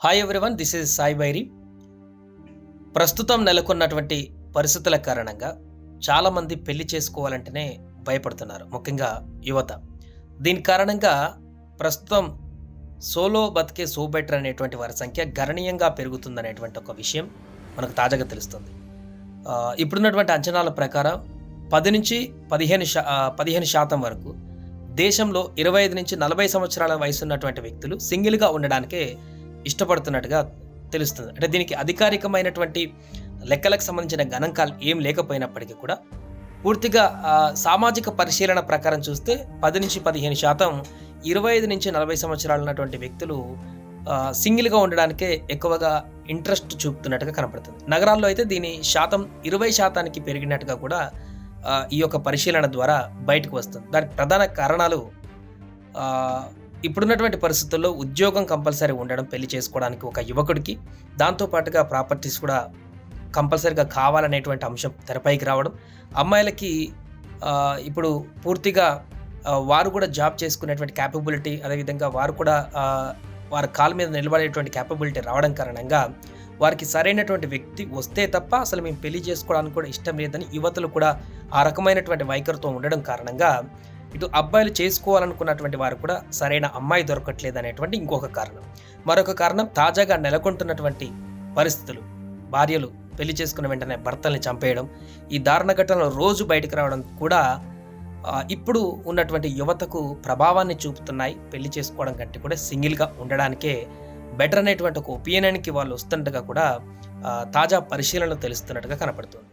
Hi everyone, this is Sai Bairi. ప్రస్తుతం నెలకొన్నటువంటి పరిస్థితుల కారణంగా చాలామంది పెళ్లి చేసుకోవాలంటేనే భయపడుతున్నారు, ముఖ్యంగా యువత. దీని కారణంగా ప్రస్తుతం సోలో బతికే సో బెటర్ అనేటువంటి వారి సంఖ్య గణనీయంగా పెరుగుతుందనేటువంటి ఒక విషయం మనకు తాజాగా తెలుస్తుంది. ఇప్పుడున్నటువంటి అంచనాల ప్రకారం 10-15% వరకు దేశంలో 25-40 సంవత్సరాల వయసు ఉన్నటువంటి వ్యక్తులు సింగిల్గా ఉండడానికే ఇష్టపడుతున్నట్టుగా తెలుస్తుంది. అంటే దీనికి అధికారికమైనటువంటి లెక్కలకు సంబంధించిన గణాంకాలు ఏం లేకపోయినప్పటికీ కూడా పూర్తిగా సామాజిక పరిశీలన ప్రకారం చూస్తే 10-15% 25-40 సంవత్సరాలు ఉన్నటువంటి వ్యక్తులు సింగిల్గా ఉండడానికే ఎక్కువగా ఇంట్రెస్ట్ చూపుతున్నట్టుగా కనపడుతుంది. నగరాల్లో అయితే దీని శాతం 20% పెరిగినట్టుగా కూడా ఈ యొక్క పరిశీలన ద్వారా బయటకు వస్తుంది. దానికి ప్రధాన కారణాలు ఇప్పుడున్నటువంటి పరిస్థితుల్లో ఉద్యోగం కంపల్సరీ ఉండడం పెళ్లి చేసుకోవడానికి ఒక యువకుడికి, దాంతోపాటుగా ప్రాపర్టీస్ కూడా కంపల్సరీగా కావాలనేటువంటి అంశం తెరపైకి రావడం, అమ్మాయిలకి ఇప్పుడు పూర్తిగా వారు కూడా జాబ్ చేసుకునేటువంటి క్యాపబిలిటీ, అదేవిధంగా వారు కూడా వారి కాళ్ళ మీద నిలబడేటువంటి క్యాపబిలిటీ రావడం కారణంగా వారికి సరైనటువంటి వ్యక్తి వస్తే తప్ప అసలు మేము పెళ్లి చేసుకోవడానికి కూడా ఇష్టం లేదని యువతులు కూడా ఆ రకమైనటువంటి వైఖరితో ఉండడం కారణంగా ఇటు అబ్బాయిలు చేసుకోవాలనుకున్నటువంటి వారు కూడా సరైన అమ్మాయి దొరకట్లేదు అనేటువంటి ఇంకొక కారణం. మరొక కారణం తాజాగా నెలకొంటున్నటువంటి పరిస్థితులు. భార్యలు పెళ్లి చేసుకున్న వెంటనే భర్తల్ని చంపేయడం, ఈ దారుణ ఘటనలు రోజు బయటకు రావడం కూడా ఇప్పుడు ఉన్నటువంటి యువతకు ప్రభావాన్ని చూపుతున్నాయి. పెళ్లి చేసుకోవడం కంటే కూడా సింగిల్గా ఉండడానికే బెటర్ అనేటువంటి ఒక ఒపీనియన్కి వాళ్ళు వస్తున్నట్టుగా కూడా తాజా పరిశీలనలు తెలుస్తున్నట్టుగా కనపడుతుంది.